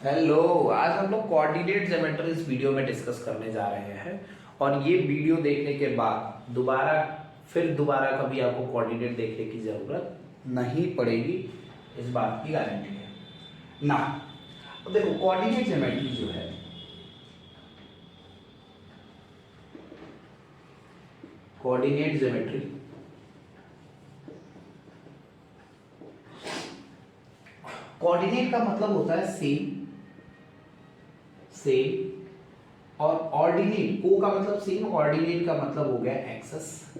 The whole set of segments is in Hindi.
हेलो। आज हम लोग कोऑर्डिनेट ज्योमेट्री इस वीडियो में डिस्कस करने जा रहे हैं और ये वीडियो देखने के बाद दोबारा कभी आपको कोऑर्डिनेट देखने की जरूरत नहीं पड़ेगी, इस बात की गारंटी है ना। तो देखो कोऑर्डिनेट ज्योमेट्री जो है, कोऑर्डिनेट ज्योमेट्री कोऑर्डिनेट का मतलब होता है सेम और ऑर्डिनेट, को का मतलब सेम, ऑर्डिनेट का मतलब हो गया एक्सेस।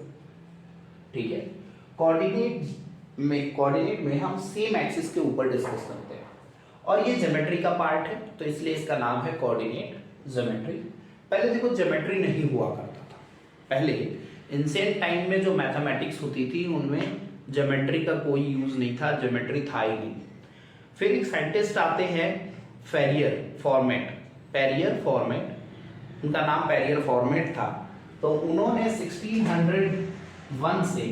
ठीक है, कोऑर्डिनेट में हम सेम एक्सिस के ऊपर डिस्कस करते हैं और ये ज्योमेट्री का पार्ट है, तो इसलिए इसका नाम है कोऑर्डिनेट ज्योमेट्री। पहले देखो ज्योमेट्री नहीं हुआ करता था। पहले एंशिएंट टाइम में जो मैथमेटिक्स होती थी उनमें ज्योमेट्री का कोई यूज नहीं था, ज्योमेट्री था ही नहीं। फिर एक साइंटिस्ट आते हैं पेरियर फॉर्मेट, उनका नाम पेरियर फॉर्मेट था। तो उन्होंने 1601 से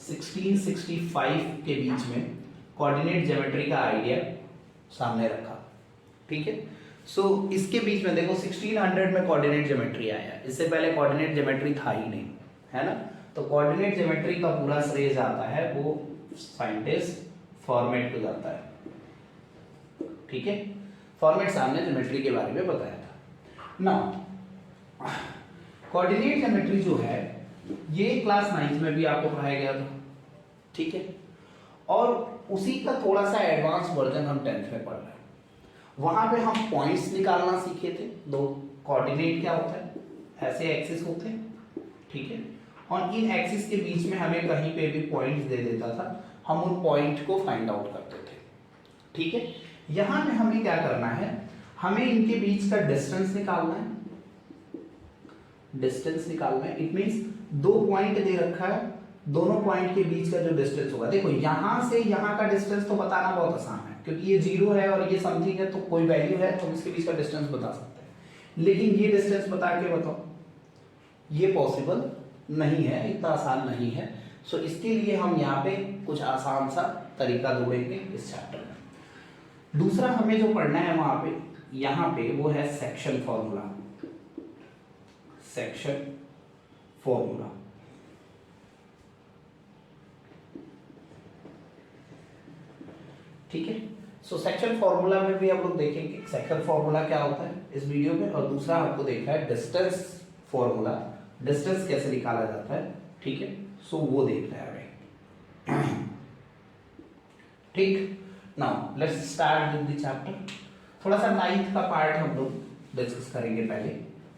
1665 के बीच में कोऑर्डिनेट ज्योमेट्री का आइडिया सामने रखा। ठीक है, सो इसके बीच में देखो 1600 में कोऑर्डिनेट ज्योमेट्री आया, इससे पहले कोऑर्डिनेट ज्योमेट्री था ही नहीं, है ना। तो कोऑर्डिनेट ज्योमेट्री का पूरा श्रेय जाता है वो साइंटिस्ट फॉर्मेट को जाता है। ठीक है, फॉर्मेट सामने ज्योमेट्री के बारे में बताया था ना। कोऑर्डिनेट ज्योमेट्री जो है ये क्लास 9th में भी आपको पढ़ाया गया था। ठीक है, और उसी का थोड़ा सा एडवांस वर्जन हम 10th में पढ़ रहे हैं। वहां पे हम पॉइंट्स निकालना सीखे थे। दो कोऑर्डिनेट क्या होता है, ऐसे एक्सिस होते हैं। ठीक है, और इन एक्सिस के बीच में हमें कहीं पे भी पॉइंट्स दे देता था, हम उन पॉइंट को फाइंड आउट करते थे। ठीक है, यहां पे हमें क्या करना है, हमें इनके बीच का डिस्टेंस निकालना है। इट मींस दो पॉइंट दे रखा है, दोनों पॉइंट के बीच का जो डिस्टेंस होगा, देखो यहां से यहां का डिस्टेंस तो बताना बहुत आसान है क्योंकि ये 0 है और ये समथिंग है, तो कोई वैल्यू है तो इसके बीच का डिस्टेंस बता सकते हैं। लेकिन ये डिस्टेंस बता के बताओ, ये पॉसिबल नहीं है, इतना आसान नहीं है। सो इसके लिए हम यहाँ पे कुछ आसान सा तरीका ढूंढेंगे इस चैप्टर में। दूसरा हमें जो पढ़ना है वहां पे, यहां पे वो है सेक्शन फॉर्मूला। ठीक है, सो सेक्शन फॉर्मूला में भी हम लोग देखेंगे सेक्शन फॉर्मूला क्या होता है इस वीडियो में, और दूसरा आपको देखा है डिस्टेंस फॉर्मूला, डिस्टेंस कैसे निकाला जाता है। ठीक है, सो वो देखना है हमें। ठीक, now let's start with the chapter. थोड़ा सा 9th का पार्ट हम लोग डिस्कस करेंगे पहले।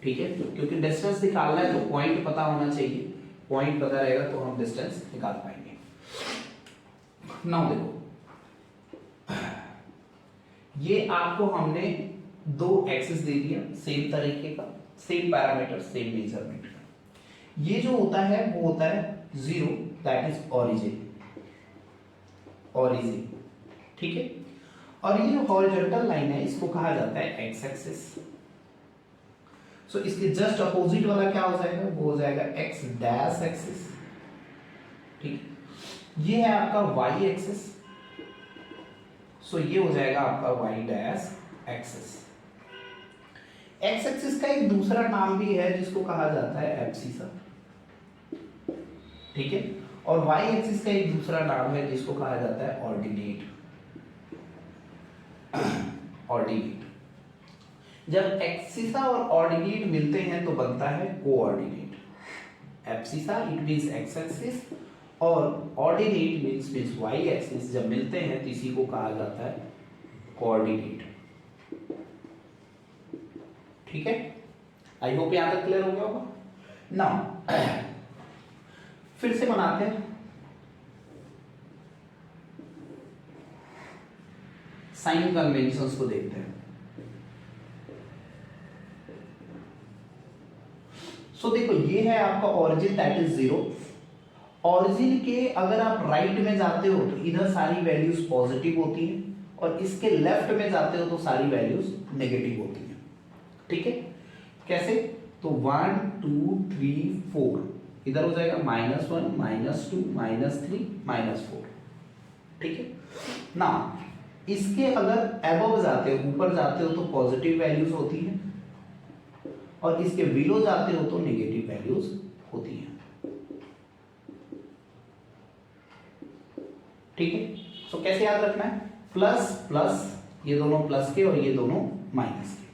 ठीक है, क्योंकि डिस्टेंस निकालना है तो पॉइंट पता होना चाहिए, पॉइंट पता रहेगा तो हम डिस्टेंस निकाल पाएंगे। नाउ देखो, ये आपको हमने दो एक्सिस दे दिया, सेम तरीके का, सेम पैरामीटर, सेम मेजरमेंट का। ये जो होता है वो होता है 0, दैट इज ओरिजिन। ठीक है, और ये जो हॉरिजॉन्टल लाइन है इसको कहा जाता है एक्स एक्सिस। सो इसके जस्ट अपोजिट वाला क्या हो जाएगा, वो हो जाएगा एक्स डैश एक्सिस। ठीक, ये है आपका वाई एक्सिस, सो ये हो जाएगा आपका Y dash axis. X axis का एक दूसरा नाम भी है जिसको कहा जाता है एब्सिसा। ठीक है, और वाई एक्सिस का एक दूसरा नाम है जिसको कहा जाता है ऑर्डिनेट। जब एक्सिसा और ऑर्डिनेट मिलते हैं तो बनता है coordinate. Abscissa it means x axis और ऑर्डिनेट मींस वाई एक्सिस, जब मिलते हैं तो इसी को कहा जाता है कोऑर्डिनेट। ठीक है, आई होप यहां तक क्लियर हो गया होगा। नाउ फिर से बनाते हैं साइन कन्वेंशंस को, देखते हैं। सो देखो ये है आपका ओरिजिन दैट इज 0। ओरिजिन के अगर आप राइट में जाते हो तो इधर सारी वैल्यूज पॉजिटिव होती हैं और इसके लेफ्ट में जाते हो तो सारी वैल्यूज नेगेटिव होती हैं। ठीक है, कैसे, तो 1 2 3 4 इधर हो जाएगा -1 -2 -3 -4। ठीक है ना, इसके अगर अबव जाते हो, ऊपर जाते हो तो पॉजिटिव वैल्यूज होती हैं और इसके बिलो जाते हो तो नेगेटिव वैल्यूज होती हैं। ठीक है, तो कैसे याद रखना है, प्लस प्लस, ये दोनों प्लस के और ये दोनों माइनस के।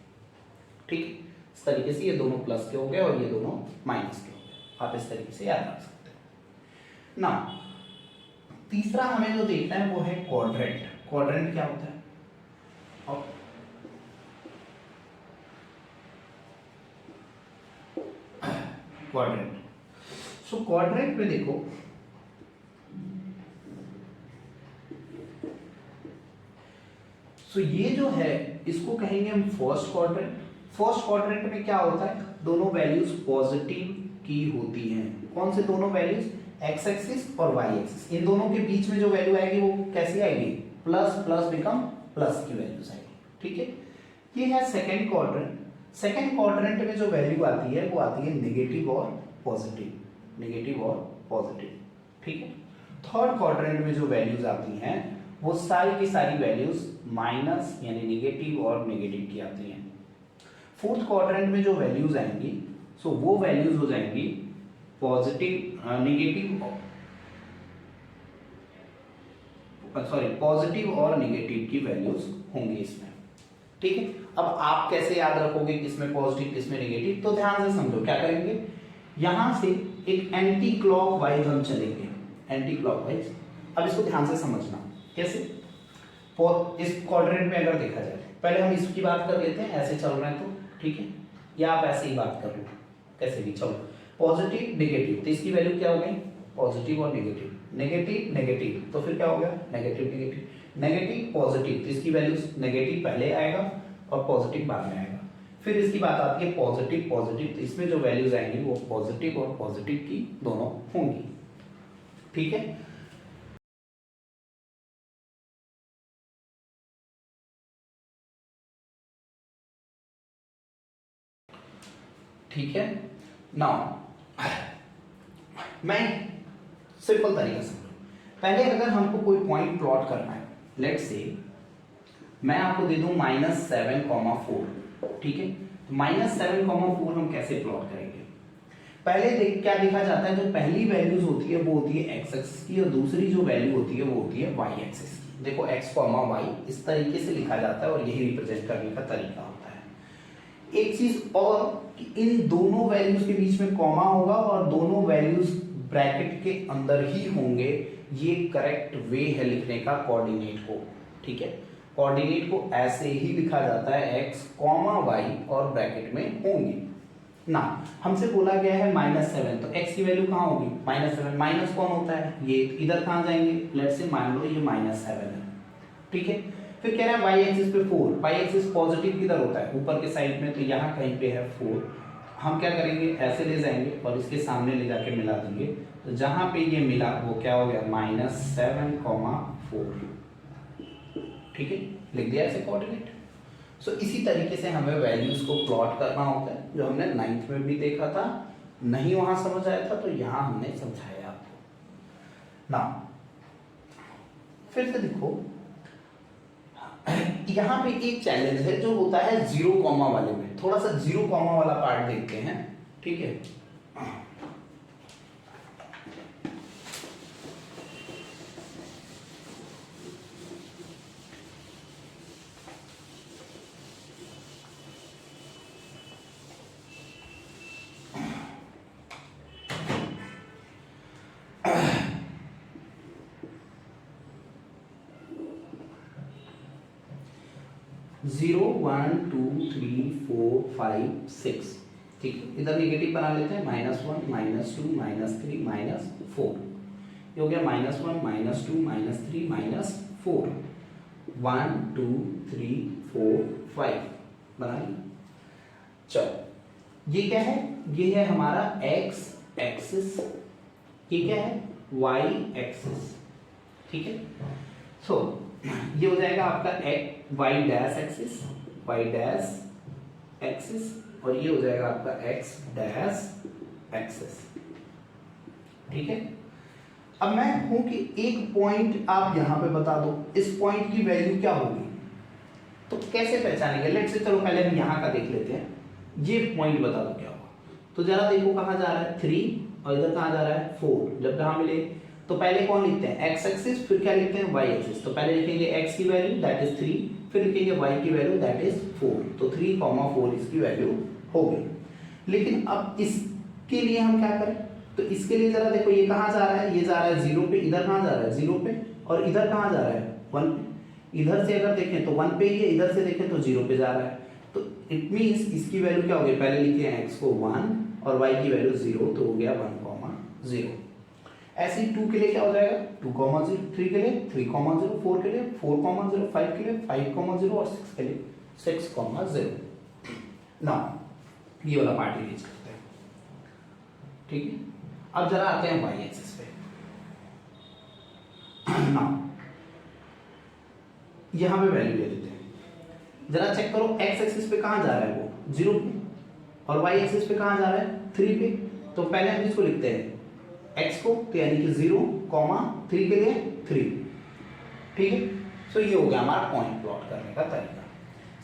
ठीक है, इस तरीके से ये दोनों प्लस के हो गए और ये दोनों माइनस के हो गए, आप इस तरीके से याद रख सकते हैं ना। तीसरा हमें जो देखना है वो है क्वाड्रेंट। क्वाड्रेंट क्या होता है? क्वाड्रेंट, सो क्वाड्रेंट में देखो, सो ये जो है इसको कहेंगे हम फर्स्ट क्वाड्रेंट। फर्स्ट क्वाड्रेंट में क्या होता है, दोनों वैल्यूज पॉजिटिव की होती हैं। कौन से दोनों वैल्यूज? एक्स एक्सिस और वाई एक्सिस। इन दोनों के बीच में जो वैल्यू आएगी वो कैसी आएगी? प्लस प्लस बिकम प्लस की वैल्यूज आएगी। ठीक है, ये है सेकेंड क्वाड्रेंट। सेकेंड क्वाड्रेंट में जो वैल्यू आती है वो आती है नेगेटिव और पॉजिटिव, नेगेटिव और पॉजिटिव। ठीक है, थर्ड क्वाड्रेंट में जो वैल्यूज आती हैं वो सारी की सारी वैल्यूज माइनस यानी नेगेटिव और नेगेटिव की आती हैं। फोर्थ क्वाड्रेंट में जो वैल्यूज आएंगी सो वो वैल्यूज हो जाएंगी पॉजिटिव, नेगेटिव, सॉरी पॉजिटिव और नेगेटिव की वैल्यूज होंगी इसमें। ठीक है, अब आप कैसे याद रखोगे किसमें पॉजिटिव किसमें नेगेटिव? तो ध्यान से समझो, क्या करेंगे, यहां से एक एंटी क्लॉकवाइज हम चलेंगे, एंटी क्लॉकवाइज। अब इसको ध्यान से समझना कैसे, इस क्वाड्रेंट में अगर देखा जाए, पहले हम इसकी बात कर लेते हैं, ऐसे चल रहे हैं तो ठीक है, या आप ऐसे ही बात कर लो, कैसे भी चलो। पॉजिटिव नेगेटिव, तो इसकी वैल्यू क्या हो गई? पॉजिटिव और नेगेटिव, नेगेटिव नेगेटिव, तो फिर क्या हो गया? नेगेटिव नेगेटिव, नेगेटिव पॉजिटिव, तो इसकी वैल्यू नेगेटिव पहले आएगा और पॉजिटिव बाद में आएगा। फिर इसकी बात आती है पॉजिटिव पॉजिटिव, तो इसमें जो वैल्यूज आएंगी वो पॉजिटिव और पॉजिटिव की दोनों होंगी। ठीक है, ठीक है। नाउ मैं सिंपल तरीका से, पहले अगर हमको कोई पॉइंट प्लॉट करना है, लेट्स से मैं आपको दे दूं -7,4, ठीक है, तो -7,4 हम कैसे प्लॉट करेंगे? पहले देख क्या देखा जाता है, जो पहली वैल्यूज होती है वो होती है एक्स एक्सिस की और दूसरी जो वैल्यू होती है वो होती है वाई एक्सिस की। देखो x, y इस तरीके से लिखा जाता है और यही रिप्रेजेंट करने का तरीका होता है। एक चीज और कि इन दोनों वैल्यूज के बीच में कॉमा होगा और दोनों वैल्यूज ब्रैकेट के अंदर ही होंगे, ये करेक्ट वे है लिखने का कोऑर्डिनेट को। ठीक है, कोऑर्डिनेट को ऐसे ही लिखा जाता है x, y और ब्रैकेट में होंगे ना। हमसे बोला गया है -7, तो x की वैल्यू कहाँ होगी? -7, माइनस कौन होता है? ये इधर कहाँ जाएंगे? लेट्स से मान लो ये -7 है। ठीक है, फिर कह रहा है वाई एक्सिस पे 4, वाई एक्सिस पॉजिटिव किधर होता है? ऊपर के साइड में, तो यहाँ कहीं पे है 4। हम क्या करेंगे, ऐसे ले जाएंगे और इसके सामने ले जाके मिला देंगे, तो जहां पे ये मिला वो क्या हो गया? -7,4। ठीक है, लिख दिया ऐसे कोऑर्डिनेट। सो इसी तरीके से हमें वैल्यूज को प्लॉट करना होता है, जो हमने 9th में भी देखा था, नहीं वहां समझ आया था तो यहाँ हमने समझाया आपको ना। फिर से देखो, यहाँ पे एक चैलेंज है जो होता है 0, वाले में। थोड़ा सा 0, वाला पार्ट देखते हैं। ठीक है, जीरो 1 2 3 4 5 6। ठीक है, इधर नेगेटिव बना लेते हैं, -1 -2 -3 -4। ये हो गया -1 -2 -3 -4, 1 2 3 4 5 बना लिया। चलो, ये क्या है? ये है हमारा x एक्सिस, ये क्या है? y axis. ठीक है, सो ये हो जाएगा आपका y dash axis, y dash axis, और ये हो जाएगा आपका x डैश एक्सिस। ठीक है, अब मैं हूं कि एक पॉइंट आप यहां पे बता दो, इस पॉइंट की वैल्यू क्या होगी, तो कैसे पहचानेंगे? लेट्स से चलो पहले हम यहां का देख लेते हैं, ये पॉइंट बता दो क्या होगा। तो जरा देखो कहां जा रहा है 3 और इधर कहां जा रहा है 4। जब जहां मिले तो पहले कौन लिखते हैं x एक्सिस, फिर क्या लिखते हैं y एक्सिस। तो पहले लिखेंगे x की वैल्यू दैट इज 3, फिर लिखेंगे y की वैल्यू दैट इज 4। तो 3, 4 इसकी वैल्यू हो गई। लेकिन अब इसके लिए हम क्या करें? तो इसके लिए जरा देखो ये कहां जा रहा है, ये जा रहा है 0 पे, इधर कहां जा रहा है 0 पे, और इधर कहां जा रहा है 1 पे। इधर से अगर देखें तो 1 पे ही है, इधर से देखें तो 0 पे जा रहा है। तो इट मींस इसकी वैल्यू क्या होगी, पहले लिखे हैं x को 1 और y की वैल्यू 0, तो हो गया 1, 0। ऐसे ही 2 के लिए क्या हो जाएगा 2, 0, 3 के लिए 3, 0, 4 के लिए 4, 0, 5 के लिए 5, 0 और 6 के लिए 6, 0। नाउ ये वाला पार्ट यूज करते हैं, ठीक है। अब जरा आते हैं y एक्सिस पे। नाउ यहां पे वैल्यू ले लेते हैं, जरा चेक करो x एक्सिस पे कहां जा रहा है वो 0 पे, और y एक्सिस पे कहां जा रहा है 3 पे। तो पहले हम इसको लिखते हैं x को, तो यानी कि 0, 3 के लिए 3, ठीक है। सो ये हो गया हमारा पॉइंट प्लॉट करने का तरीका।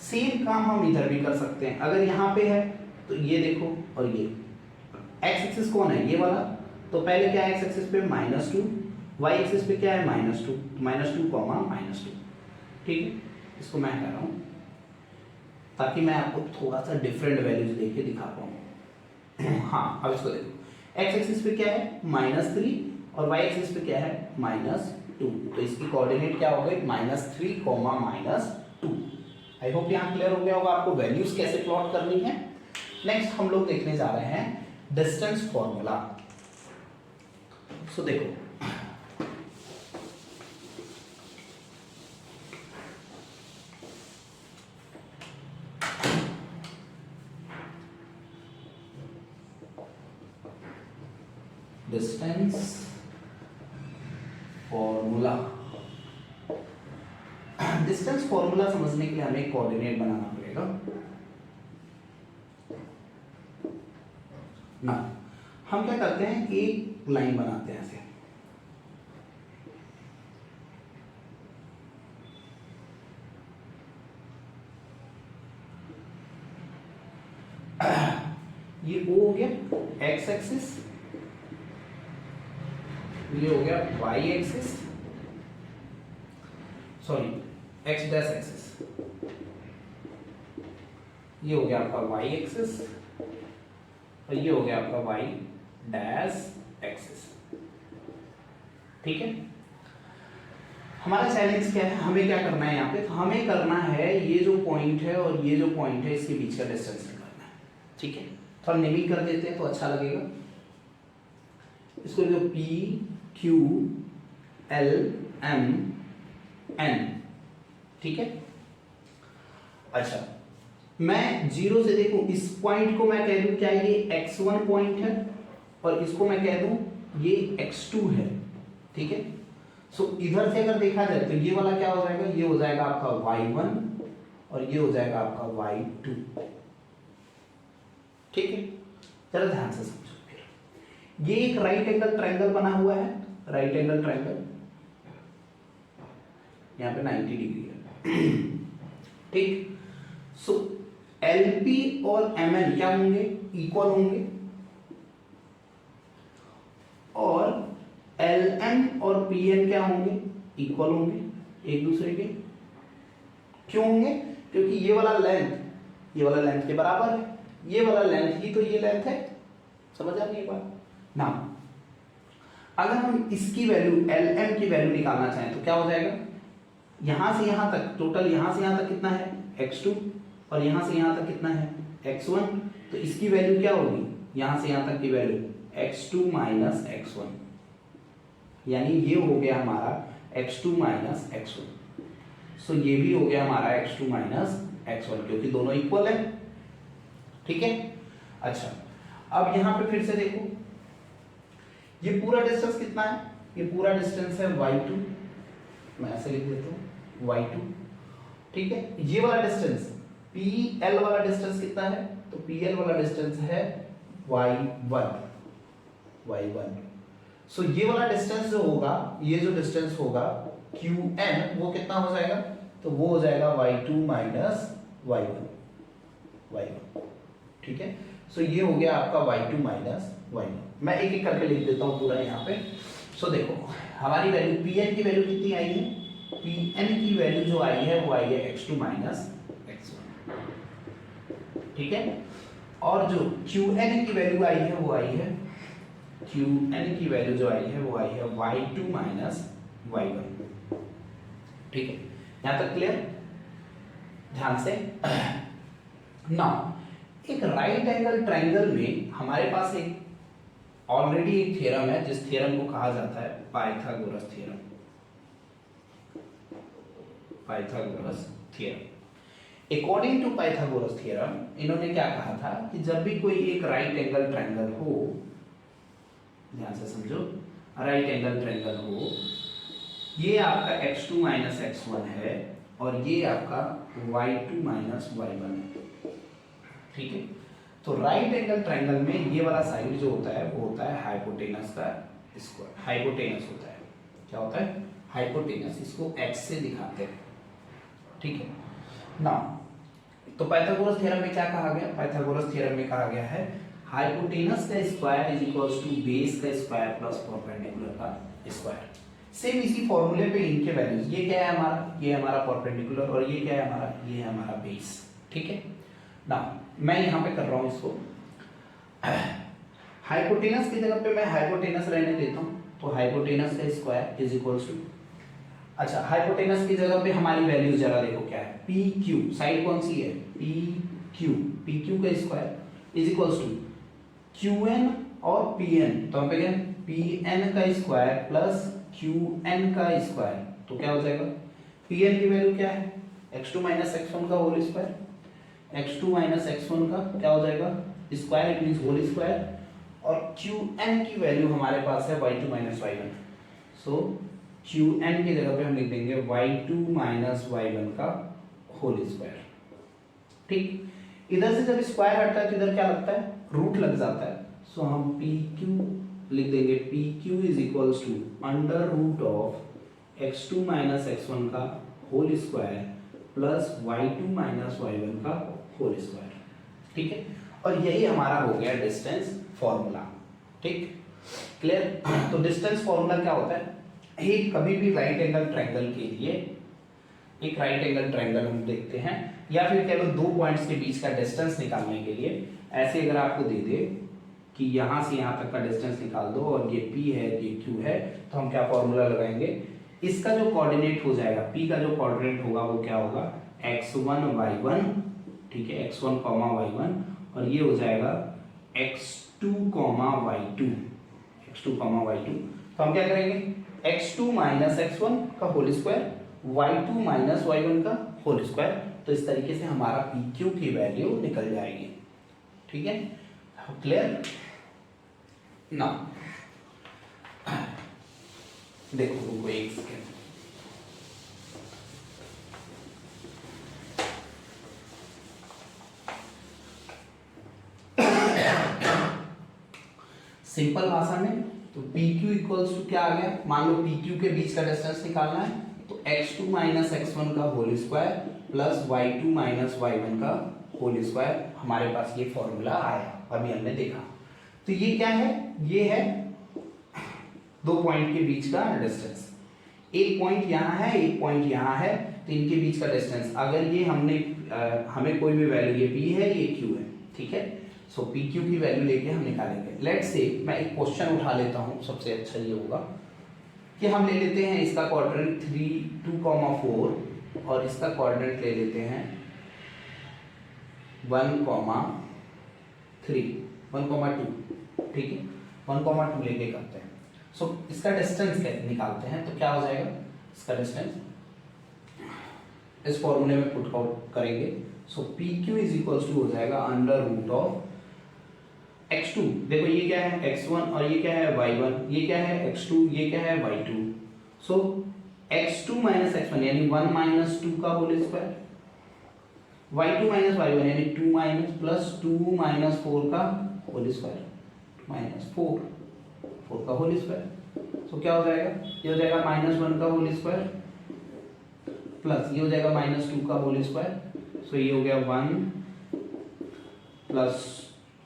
सेम काम हम इधर भी कर सकते हैं। अगर यहाँ पे है तो ये देखो, और ये x एक्सिस कौन है ये वाला, तो पहले क्या है x एक्सिस पे -2, y एक्सिस पे क्या है -2, -2, ठीक है। इसको मैं कर रहा हूँ ताकि मैं आपको थोड़ा सा डिफरेंट वैल्यूज लेके दिखा पाऊँ। हाँ, अब इसको देखो, x एक्सिस पे क्या है -3 और y एक्सिस पे क्या है -2, तो इसकी कोऑर्डिनेट क्या हो गई -3, -2। आई होप यहाँ क्लियर हो गया होगा आपको वैल्यूज कैसे प्लॉट करनी है। नेक्स्ट हम लोग देखने जा रहे हैं डिस्टेंस फॉर्मूला। सो देखो, डिस्टेंस फॉर्मूला, डिस्टेंस फॉर्मूला समझने के लिए हमें एक कोऑर्डिनेट बनाना पड़ेगा ना। हम क्या करते हैं, एक लाइन बनाते हैं ऐसे, ये O हो गया x एक्सिस, ये हो गया y axis, sorry x dash axis, ये हो गया आपका y एक्सिस, और ये हो गया आपका y डैश एक्सिस, ठीक है। हमारा चैलेंज क्या है, हमें क्या करना है यहाँ पे, तो हमें करना है ये जो पॉइंट है और ये जो पॉइंट है इसके बीच का डिस्टेंस निकालना है, ठीक है। थोड़ा नेमिंग कर देते हैं तो अच्छा लगेगा। इसको जो P Q L M N, ठीक है। अच्छा, मैं 0 से देखूं, इस पॉइंट को मैं कह दूं क्या ये x1 पॉइंट है, और इसको मैं कह दूं ये x2 है, ठीक है। सो इधर से अगर देखा जाए तो ये वाला क्या हो जाएगा, ये हो जाएगा आपका y1 और ये हो जाएगा आपका y2, ठीक है। जरा ध्यान से समझो। फिर ये एक राइट एंगल ट्रायंगल बना हुआ है, राइट एंगल ट्रायंगल, यहाँ पे 90 डिग्री है, ठीक। सो LP और MN क्या होंगे, इक्वल होंगे, और LM और PN क्या होंगे, इक्वल होंगे एक दूसरे के। क्यों होंगे, क्योंकि ये वाला लेंथ के बराबर है, ये वाला लेंथ ही तो ये लेंथ है, समझ आ रही है बात ना। अगर हम इसकी वैल्यू LM की वैल्यू निकालना चाहें तो क्या हो जाएगा, यहां से यहां तक टोटल, यहां से यहां तक कितना है x2, और यहां से यहां तक कितना है x1, तो इसकी वैल्यू क्या होगी, यहां से यहां तक की वैल्यू x2 माइनस x1, यानी ये हो गया हमारा x2 माइनस x1। सो ये भी हो गया हमारा x2 माइनस x1, क्योंकि दोनों इक्वल है, ठीक है। अच्छा, अब यहां पे फिर से देखो, ये पूरा डिस्टेंस कितना है, ये पूरा डिस्टेंस है y2, मैं ऐसे लिख देता हूं y2, ठीक है। ये वाला डिस्टेंस PL वाला डिस्टेंस कितना है, तो PL वाला डिस्टेंस है y1, सो ये वाला डिस्टेंस जो होगा, ये जो डिस्टेंस होगा QN, वो कितना हो जाएगा, तो वो हो जाएगा y2 माइनस y1, ठीक है। सो ये हो गया आपका y2 माइनस y1। मैं एक एक करके लिख देता हूँ पूरा यहाँ पे। सो देखो हमारी वैल्यू Pn की वैल्यू कितनी आई है, Pn की वैल्यू जो आई है वो आई है x2 माइनस x1, ठीक है। और जो Qn की वैल्यू आई है वो आई है, Qn की वैल्यू जो आई है वो आई है y2 माइनस y1, ठीक है। यहां तक क्लियर, ध्यान से। नाउ एक राइट एंगल ट्रायंगल में हमारे पास एक ऑलरेडी एक थ्योरम है, जिस थ्योरम को कहा जाता है Pythagoras theorem, Pythagoras theorem. According to Pythagoras theorem इन्होंने क्या कहा था कि जब भी कोई एक राइट एंगल ट्रायंगल हो, ध्यान से समझो, राइट एंगल ट्रायंगल हो, ये आपका x2 माइनस x1 है और ये आपका y2 माइनस y1 है, ठीक है। तो राइट एंगल ट्रायंगल में ये वाला साइड जो होता है वो होता है हाइपोटेनस का स्क्वायर, हाइपोटेनस होता है, क्या होता है, हाइपोटेनस, इसको x से दिखाते हैं, ठीक है ना। तो पाइथागोरस थ्योरम में क्या कहा गया, पाइथागोरस थ्योरम में कहा गया है हाइपोटेनस का square is equals to base का स्क्वायर प्लस परपेंडिकुलर का स्क्वायर। सेम इसी फॉर्मूले पे इनके वैल्यूज, ये क्या है हमारा, ये हमारा परपेंडिकुलर और ये क्या है हमारा, ये है हमारा बेस, ठीक है ना। मैं यहाँ पे कर रहा हूँ इसको हाइपोटेनस की जगह पे मैं हाइपोटेनस रहने देता हूँ, तो हाइपोटेनस का स्क्वायर इज इक्वल्स टू, अच्छा हाइपोटेनस की जगह पे हमारी वैल्यू जरा देखो क्या है, पी क्यू, साइड कौन सी है, पी क्यू का square is equals to Q N और पी एन, तो हम पे क्या, पी एन का स्क्वायर प्लस क्यू एन का स्क्वायर, तो क्या हो जाएगा, पी एन की वैल्यू क्या है, x2 माइनस x1 का whole square, x2 minus x1 का क्या हो जाएगा square, it means whole square, और qn की वैल्यू हमारे पास है y2 माइनस y1, सो qn की जगह पे हम लिख देंगे y2 माइनस y1 का होल स्क्वायर, ठीक। इधर से जब स्क्वायर हटता है तो इधर क्या लगता है, रूट लग जाता है, सो हम pq लिख देंगे, pq is equals to under root of x2 minus x1 का whole square plus y2 minus y1 का होल स्क्वायर, ठीक है। और यही हमारा हो गया डिस्टेंस फॉर्मूला, ठीक, क्लियर। तो डिस्टेंस फॉर्मूला क्या होता है, एक कभी भी राइट एंगल ट्रायंगल के लिए, एक राइट एंगल ट्रायंगल हम देखते हैं, या फिर कह लो दो पॉइंट्स के बीच का डिस्टेंस निकालने के लिए, ऐसे अगर आपको दे दे कि यहाँ से यहाँ तक का डिस्टेंस निकाल दो और ये P है ये Q है, तो हम क्या फॉर्मूला लगाएंगे, इसका जो कोऑर्डिनेट हो जाएगा, P का जो कोऑर्डिनेट होगा वो क्या होगा, x1 y1, ठीक है, x1 y1, और ये हो जाएगा x2 y2, x2 y2। तो हम क्या करेंगे, x2 माइनस x1 का whole square, y2 minus y1 का होल स्क्वायर, तो इस तरीके से हमारा PQ की वैल्यू निकल जाएगी, ठीक है, क्लियर ना। देखो रुको एक सेकेंड, सिंपल भाषा में तो PQ इक्वल्स टू क्या आ गया, मान लो PQ के बीच का डिस्टेंस निकालना है, तो x2 माइनस x1 का whole square plus y2 minus y1 का होल स्क्वायर, हमारे पास ये फॉर्मूला आया, अभी हमने देखा। तो ये क्या है, ये है दो पॉइंट के बीच का डिस्टेंस, एक पॉइंट यहाँ है एक पॉइंट यहाँ है, तो इनके बीच का डिस्टेंस, अगर ये हमने हमें कोई भी वैल्यू, ये P है ये Q है, ठीक है, सो PQ की वैल्यू लेके हम निकालेंगे। लेट्स से मैं एक क्वेश्चन उठा लेता हूँ, सबसे अच्छा ये होगा कि हम ले लेते हैं इसका क्वाड्रेंट 3 2, 4 और इसका कोऑर्डिनेट ले लेते हैं 1, 3 1, 2, ठीक है, 1, 2 लेके करते हैं। सो इसका डिस्टेंस निकालते हैं, तो क्या हो जाएगा, इसका डिस्टेंस इस फॉर्मूले में पुट आउट करेंगे, सो PQ इज इक्वल्स टू हो जाएगा अंडर रूट ऑफ x2, देखो ये क्या है x1 और ये क्या है y1, ये क्या है x2, ये क्या है y2, सो x2 माइनस x1 यानी 1 माइनस 2 का whole square, y2 minus y1 यानी 2 माइनस प्लस 2 माइनस 4 का होल स्क्वायर, माइनस 4 का होल स्क्वायर, तो क्या हो जाएगा, ये हो जाएगा -1 का होल स्क्वायर प्लस ये हो जाएगा -2 का होल स्क्वायर, सो ये हो गया 1 प्लस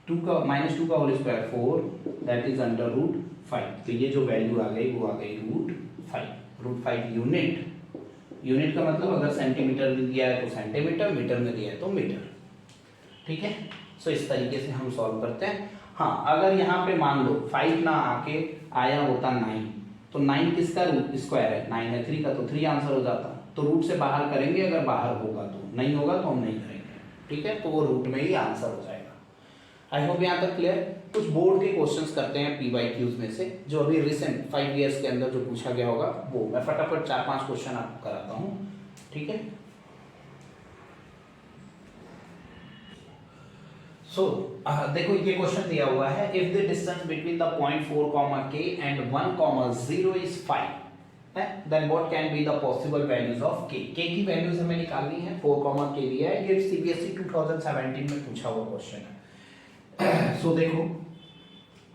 2 का -2 का होल स्क्वायर 4 दैट इज √5। तो ये जो वैल्यू आ गई वो आ गई √5 यूनिट। यूनिट का मतलब अगर सेंटीमीटर में दिया है तो सेंटीमीटर, मीटर में दिया है तो मीटर। ठीक है, सो इस तरीके से हम सॉल्व करते हैं। हाँ, अगर यहाँ पे मान लो 5 ना आके आया होता 9, तो 9 किसका रूट स्क्वायर है, 9 है 3 का, तो 3 आंसर हो जाता। तो रूट से बाहर करेंगे, अगर बाहर होगा तो, नहीं होगा तो हम नहीं करेंगे। ठीक है, तो वो रूट में ही आंसर हो जाएगा। आई होप यहाँ तक क्लियर। कुछ बोर्ड के क्वेश्चंस करते हैं PYQs में से, जो अभी रिसेंट 5 ईयर्स के अंदर जो पूछा गया होगा वो मैं फटाफट 4-5 क्वेश्चन आपको कराता हूँ। ठीक है, सो देखो ये क्वेश्चन दिया हुआ है, if the distance between the point 4, k and 1, 0 is 5, then what can be the possible values of k की वैल्यूज हमें निकालनी है। 4, k दिया है, ये CBSE 2017 में पूछा हुआ क्वेश्चन है। सो देखो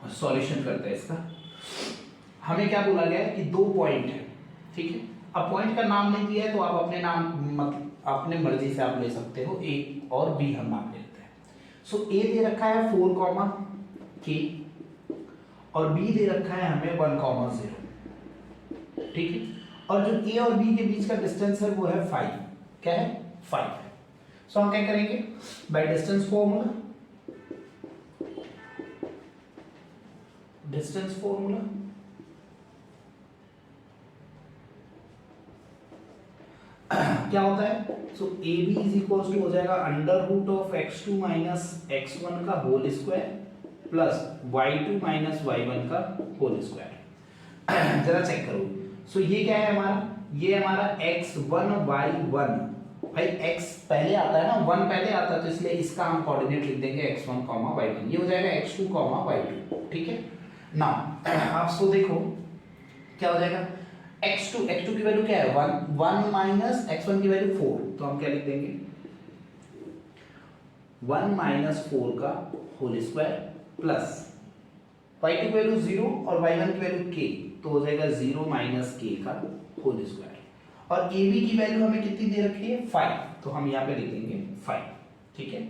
सॉल्यूशन करते हैं इसका। हमें क्या बोला गया है कि 2 पॉइंट है। ठीक है, अब पॉइंट का नाम नहीं दिया है तो आप अपने नाम मतलब अपने मर्जी से आप ले सकते हो, A और B हम नाम लेते हैं। सो A दे रखा है 4, k और B दे रखा है हमें 1, 0। ठीक है, और जो A और B के बीच का डिस्टेंस है वो है 5। क्या है, 5 है। सो हम क्या करेंगे, बाय डिस्टेंस फॉर्मूला, क्या होता है, सो AB इज इक्वल टू हो जाएगा √(x2 - x1) का whole square plus y2 - y1 का होल स्क्वायर। जरा चेक करो, सो ये क्या है हमारा, ये हमारा x1 y1, भाई x पहले आता है ना, 1 पहले आता है, तो इसलिए इसका हम कोऑर्डिनेट लिख देंगे x1, y1। ये हो जाएगा x2, y2। ठीक है ना, आप सो देखो क्या हो जाएगा, x2 की वैल्यू क्या है 1 माइनस x1 की वैल्यू 4, तो हम क्या लिख देंगे 1 - 4 का होल स्क्वायर प्लस y2 की वैल्यू 0 और y1 की वैल्यू k, तो हो जाएगा 0 - k का होल स्क्वायर। और AB की वैल्यू हमें कितनी दे रखी है 5, तो हम यहाँ पे लिख देंगे 5। ठीक है,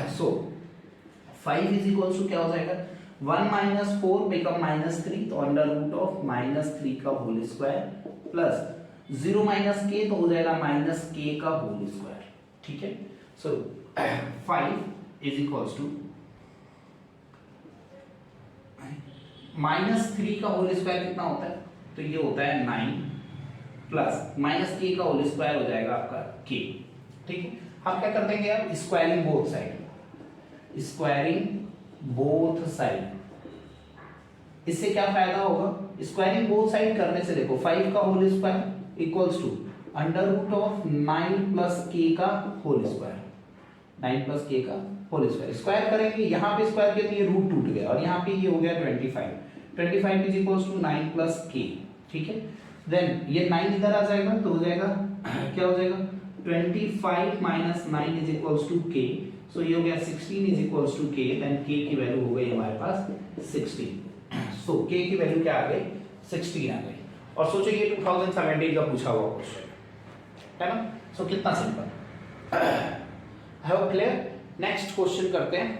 सो 5 इज इक्वल टू क्या हो जाएगा, 1 - 4 बिकम -3, तो √(-3) का होल स्क्वायर प्लस 0 - k, तो हो जाएगा -k का होल स्क्वायर। ठीक है, सो 5 इज इक्वल टू -3 का होल स्क्वायर कितना होता है, तो ये होता है 9 प्लस -k का होल स्क्वायर हो जाएगा आपका k। ठीक है, हम क्या कर देंगे अब, स्क्वायरिंग बोथ साइड। इससे क्या फायदा होगा, स्क्वायरिंग बोथ साइड करने से देखो 5 का whole square equals to √(9 + k का होल स्क्वायर), 9 + k का होल स्क्वायर। स्क्वायर करेंगे, यहाँ पे स्क्वायर किया तो ये रूट टूट गया, और यहाँ पे ये हो गया 25 इज इक्वल्स टू 9 + k। ठीक है, देन ये 9 इधर आ जाएगा, तो हो जाएगा क्या हो जाएगा 25 - 9 is equals to k, so ये हो गया 16 is equals to k, then k की वैल्यू हो गई हमारे पास 16। सो k की वैल्यू क्या आ गई 16 आ गई। और सोचो ये 2017 का पूछा हुआ क्वेश्चन है ना, सो कितना सिंपल। है वो क्लियर। नेक्स्ट क्वेश्चन करते हैं।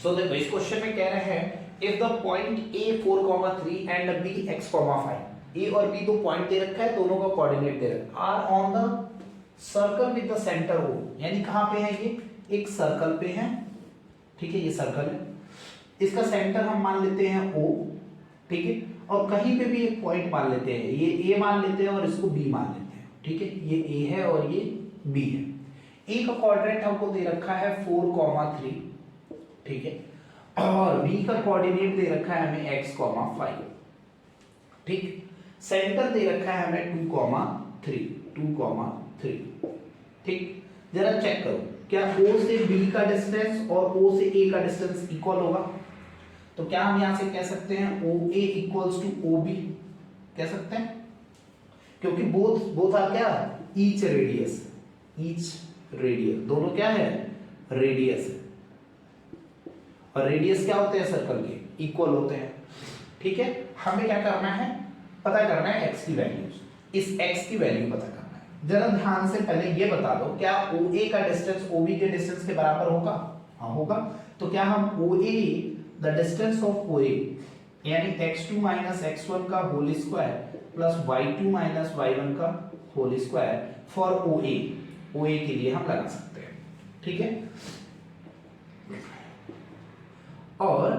सो देखो इस क्वेश्चन में कह रहे हैं if the point A 4, 3 and B x, 5, A और B दो पॉइंट दे रखा है, दोनों का कोऑर्डिनेट दे रखा है, are on the circle with the centre O, यानी कहां पे है ये, एक सर्कल पे है। ठीक है, ये सर्कल है, इसका सेंटर हम मान लेते हैं O। ठीक है, और कहीं पे भी एक पॉइंट मान लेते हैं, ये A मान लेते हैं और इसको B मान लेते हैं। ठीक है, ये A है और ये B है। A का कोऑर्डिनेट हमको दे रखा है 4, 3। ठीक है, और B का कोऑर्डिनेट दे रखा है हमें x, 5। ठीक, सेंटर दे रखा है हमें 2, 3। ठीक, जरा चेक करो क्या O से B का डिस्टेंस और O से A का डिस्टेंस इक्वल होगा। तो क्या हम यहां से कह सकते हैं OA इक्वल्स टू OB, कह सकते हैं, क्योंकि बोथ आर क्या ईच रेडियस, दोनों क्या है रेडियस है, और रेडियस क्या होते हैं सर्कल के, इक्वल होते हैं। ठीक है, हमें क्या करना है, पता करना है x की वैल्यूज, इस x की वैल्यू पता करना है। जरा ध्यान से पहले ये बता दो, क्या OA का डिस्टेंस OB के डिस्टेंस के बराबर होगा? हाँ होगा। तो क्या हम OA the distance of OA यानी x2 माइनस x1 का whole square plus y2 minus y1 का होल स्क्वायर फॉर OA के लिए हम लगा सकते हैं। ठीक है, और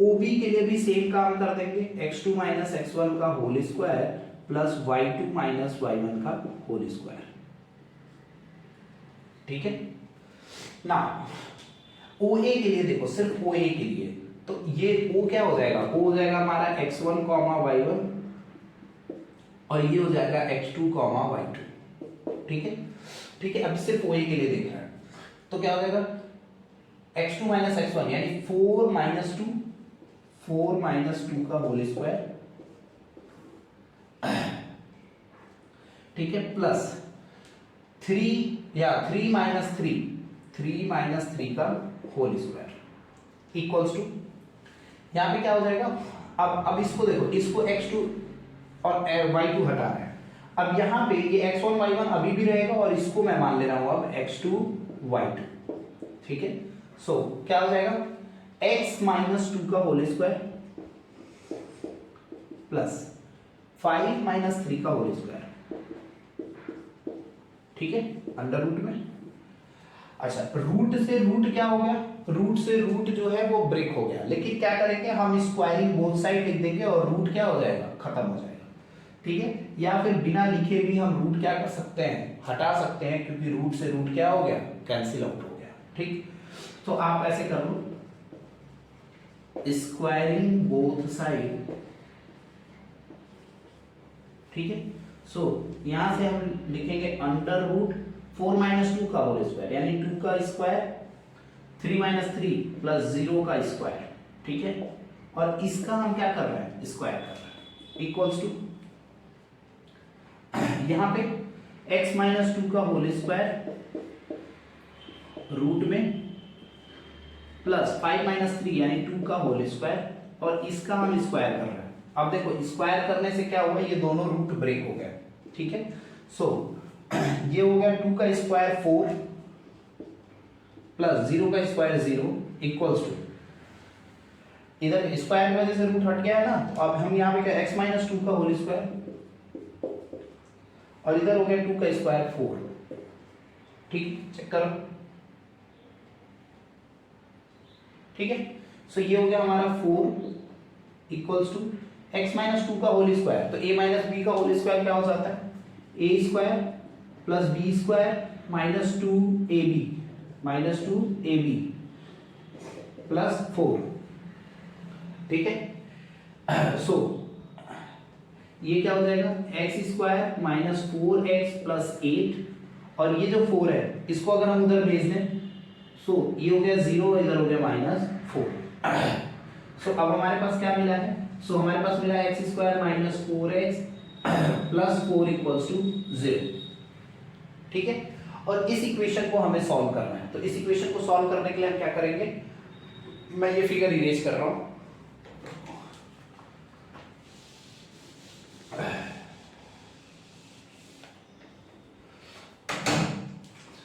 OB के लिए भी सेम काम कर देंगे, x2 माइनस x1 का whole square plus y2 minus y1 का होल स्क्वायर। ठीक है ना, OA के लिए देखो, सिर्फ OA के लिए तो ये O क्या हो जाएगा, O हो जाएगा हमारा x1 y1 और ये हो जाएगा x2 y2। ठीक है, ठीक है, अब सिर्फ OA के लिए देख रहा है तो क्या हो जाएगा x2 माइनस x1 यानी 4 माइनस 2 का होल स्क्वायर, ठीक है, प्लस 3 माइनस 3 का होल स्क्वायर इक्वल्स टू, यहां पे क्या हो जाएगा, अब इसको देखो, इसको x2 और y2 हटा रहे हैं, अब यहां पे ये x1 y1 अभी भी रहेगा और इसको मैं मान ले रहा हूं अब x2 y2। ठीक है, सो क्या हो जाएगा x माइनस 2 का होल स्क्वायर प्लस 5 माइनस 3 का होल स्क्वायर। ठीक है, अंडर रूट में, अच्छा रूट से रूट क्या हो गया, रूट से रूट जो है वो ब्रेक हो गया, लेकिन क्या करेंगे हम स्क्वायरिंग बोथ साइड लिख देंगे और रूट क्या हो जाएगा, खत्म हो जाएगा। ठीक है, या फिर बिना लिखे भी हम रूट क्या कर सकते हैं, हटा सकते हैं, क्योंकि रूट से रूट क्या हो गया, कैंसिल आउट हो गया। ठीक, तो आप ऐसे कर लो, स्क्वायरिंग बोथ साइड। ठीक है, सो यहां से हम लिखेंगे अंडर रूट 4 माइनस 2 का होल स्क्वायर यानी 2 का स्क्वायर, 3 माइनस 3 प्लस 0 का स्क्वायर। ठीक है, और इसका हम क्या कर रहे हैं, स्क्वायर कर रहे हैं, इक्वल्स टू यहां पे x माइनस 2 का होल स्क्वायर रूट में प्लस 5 माइनस 3 यानी 2 का होल स्क्वायर, और इसका हम स्क्वायर कर रहे हैं। अब देखो स्क्वायर करने से क्या हुआ, ये दोनों रूट ब्रेक हो गए। ठीक है, सो ये हो गया 2 का स्क्वायर 4 प्लस 0 का स्क्वायर 0 इक्वल्स टू, इधर स्क्वायर की वजह से रूट हट गया है ना, तो अब हम यहाँ पे क्या x माइनस 2 का होल स्क्वायर और इधर हो गया 2 का स्क्वायर 4। ठीक, चेक करो। ठीक है, सो ये हो गया हमारा 4 इक्वल्स टू x माइनस 2 का होल स्क्वायर, तो a माइनस b का होल स्क्वायर क्या हो जाता है, a square plus b square minus 2ab plus 4। ठीक है, सो ये क्या हो जाएगा, x square minus 4x plus 8, और ये जो 4 है इसको अगर हम उधर भेज दें, सो ये हो गया 0, इधर हो गया माइनस 4। सो अब हमारे पास क्या मिला है, सो हमारे पास मिला x square minus 4x plus 4 equals to 0। ठीक है, और इस इक्वेशन को हमें सॉल्व करना है, तो इस इक्वेशन को सॉल्व करने के लिए हम क्या करेंगे, मैं ये फिगर इरेज कर रहा हूं।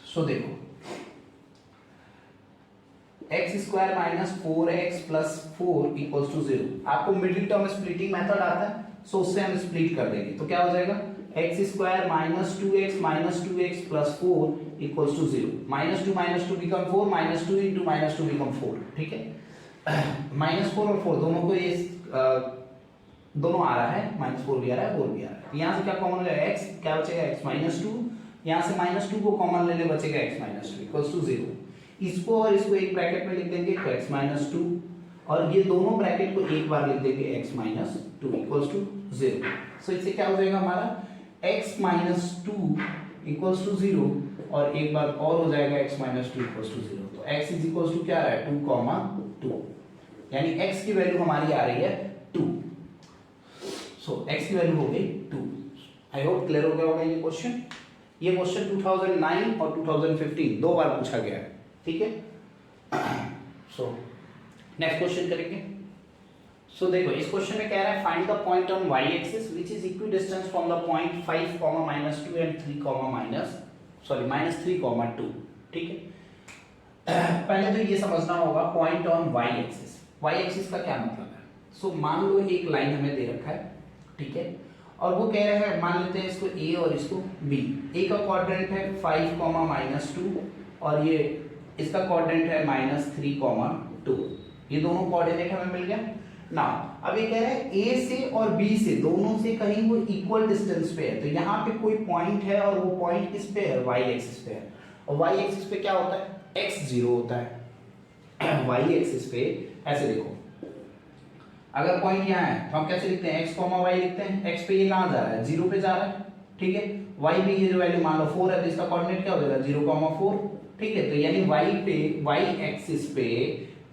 सो देखो x square minus 4x plus 4 equals to 0, आपको मिडिल टर्म स्प्लिटिंग मेथड आता है, सो उससे हम स्प्लिट कर देंगे, तो क्या हो जाएगा x square minus 2x plus 4 equals to 0, minus two become 4, minus 2 into minus 2 become 4। ठीक है, माइनस 4 और 4 दोनों को ये दोनों आ रहा है, माइनस 4 भी आ रहा है 4 भी आ रहा है, यहाँ से क्या कॉमन हो जाएगा, x क्या बचेगा, x माइनस 2, यहाँ से माइनस 2 को कॉमन ले ले बचेगा x माइनस 2 इक्वल्स टू 0, इसको और इसको एक ब्रैकेट में लिख देंगे तो x माइनस 2, और ये दोनों ब्रैकेट को एक बार लिख देंगे x माइनस 2 इक्वल्स टू 0। सो इससे क्या हो जाएगा हमारा x माइनस 2 इक्वल्स टू 0, और एक बार और हो जाएगा x माइनस 2 इक्वल्स टू 0, तो x इज इक्वल्स टू क्या आ रहा है 2, यानी x की वैल्यू हमारी आ रही है 2। सो x की वैल्यू हो गई 2। आई होप क्लियर हो गया होगा ये क्वेश्चन। ये क्वेश्चन 2009 और 2015 दो बार पूछा गया है। ठीक है। सो नेक्स्ट क्वेश्चन करेंगे। सो देखो इस क्वेश्चन में कह रहा है find the point on y axis which is equidistance from the point 5, -2 and 3, -3, -2। ठीक है, पहले तो ये समझना होगा point on y axis. y axis का क्या मतलब है। सो मान लो एक लाइन हमें दे रखा है, ठीक है, और वो कह रहा है, मान लेते हैं इसको a और इसको b। a का क्वाड्रेंट है 5, -2 और ये इसका क्वाड्रेंट है -3, 2। ये दोनों कोऑर्डिनेट हमें मिल गया ना। अब ये कह रहा है a से और b से दोनों से कहीं वो इक्वल डिस्टेंस पे है, तो यहाँ पे कोई पॉइंट है और वो पॉइंट किस पे है, y एक्सिस पे है। और y एक्सिस पे क्या होता है, x 0 होता है। y एक्सिस पे ऐसे देखो, अगर पॉइंट यहाँ है तो हम कैसे लिखते हैं, x, y लिखते हैं। x पे ये कहाँ जा रहा है, 0 पे जा रहा है, ठीक है। y पे ये जो वैल्यू मान लो 4 है, तो इसका कोऑर्डिनेट क्या हो जाएगा, 0, 4, ठीक है। तो यानी y एक्सिस पे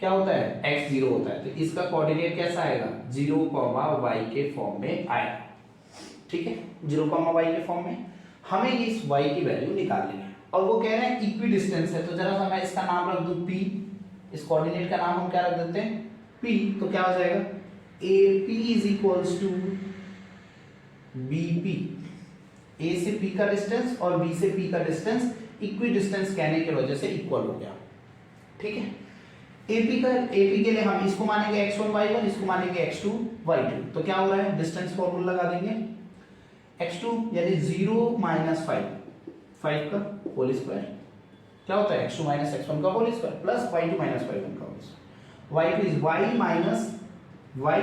क्या होता है, x 0 होता है, तो इसका कोऑर्डिनेट कैसा आएगा, 0, y के फॉर्म में आएगा, ठीक है। 0, y के फॉर्म में हमें इस y की वैल्यू निकालनी है और वो कह रहे हैं इक्वी डिस्टेंस है। तो जरा सा मैं इसका नाम रख दूं p, इस कोऑर्डिनेट का नाम हम क्या रख देते हैं, p। तो क्या हो जाएगा, AP is equals to BP। a से p का डिस्टेंस और b से p का डिस्टेंस इक्वी डिस्टेंस कहने की वजह से इक्वल हो गया, ठीक है। AP के लिए हम इसको मानेंगे x1 y1, इसको मानेंगे x2 y2। तो क्या हो रहा है, डिस्टेंस फॉर्मूला लगा देंगे, x2 यानी 0 - 5 का होल स्क्वायर क्या होता है, x2 - x1 का whole square plus y2 - y1 का whole square. y2 is y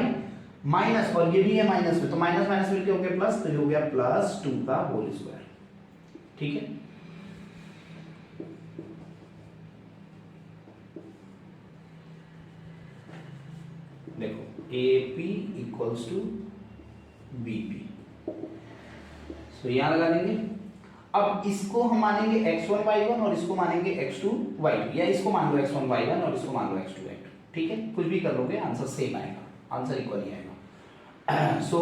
minus और ये भी है माइनस में, तो माइनस माइनस मिलके हो गया प्लस, तो ये हो गया +2 का होल स्क्वायर, ठीक है। देखो AP इक्वल्स टू BP, तो यहां लगा देंगे। अब इसको हम मानेंगे x1 y1 और इसको मानेंगे x2 y2, या इसको मान लो x1 y1 और इसको मान लो x2 y2, ठीक है। कुछ भी कर लोगे आंसर सेम आएगा, आंसर इक्वल ही आएगा। सो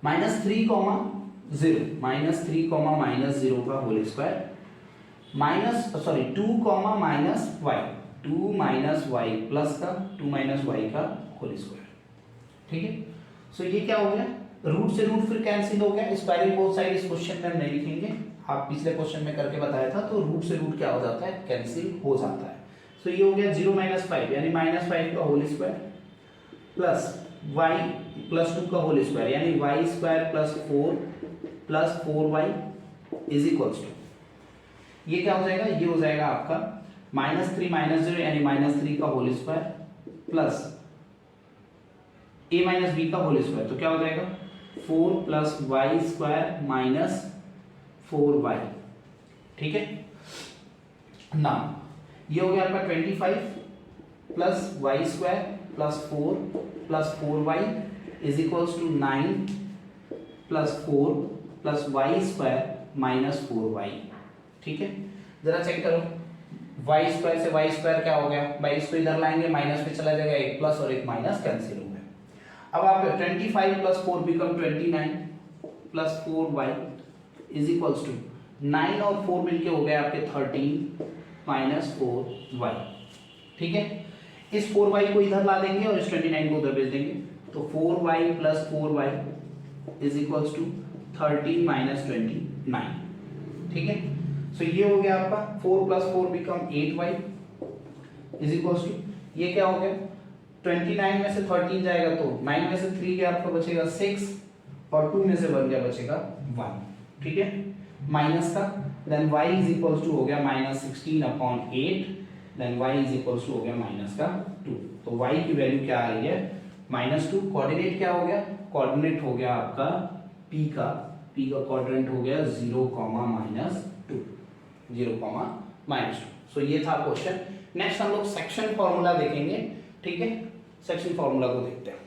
-3, 0 -3, का होल स्क्वायर 2, -y प्लस का 2 - y का होल स्क्वायर, ठीक है। सो ये क्या हो गया, रूट से रूट फिर कैंसिल हो गया। स्क्वायरिंग बोथ साइड इस क्वेश्चन में हम नहीं लिखेंगे, आप पिछले क्वेश्चन में करके बताया था, तो रूट से रूट क्या हो जाता है, कैंसिल हो जाता है। सो ये हो गया 0 - 5 यानी -5 का होल स्क्वायर प्लस y +2 का होल स्क्वायर यानी y square +4 + 4y is equals to, ये क्या हो जाएगा, ये हो जाएगा आपका -3 - 0 यानी -3 का whole square plus a - b का होल स्क्वायर, तो क्या हो जाएगा 4 + y स्क्वायर -4y, ठीक है ना। ये हो गया आपका 25 + y square +4 + 4y is equals to 9 + 4 + y square -4y, ठीक है। जरा चेक करो, y स्क्वायर से y स्क्वायर क्या हो गया, भाई इसको इधर लाएंगे माइनस पे चला जाएगा, एक प्लस और एक माइनस कैंसिल हो गया। अब आप 25 + 4 become 29 + 4y is equals to 9 और 4 मिलके हो गया आपके 13 - 4y, ठीक है। इस 4y को इधर ला देंगे और इस 29 को उधर भेज देंगे, तो 4y + 4y is equals to 13 - 29, ठीक है। सो ये हो गया आपका 4 + 4 become 8y is equals to, ये क्या हो गया 29 में से 13 जाएगा तो 9 में से 3 गया आपका बचेगा 6 और 2 में से 1 गया बचेगा 1, ठीक है। माइनस का then y is equals to हो गया -16/8, then y is equals to हो गया -2। तो y की वैल्यू क्या आ रही है, -2। कोऑर्डिनेट क्या हो गया, कोऑर्डिनेट हो गया आपका p का कोऑर्डिनेट हो गया 0, -2, 0, -2। सो ये था क्वेश्चन। नेक्स्ट हम लोग सेक्शन फॉर्मूला देखेंगे, ठीक है। सेक्शन फॉर्मूला को देखते हैं।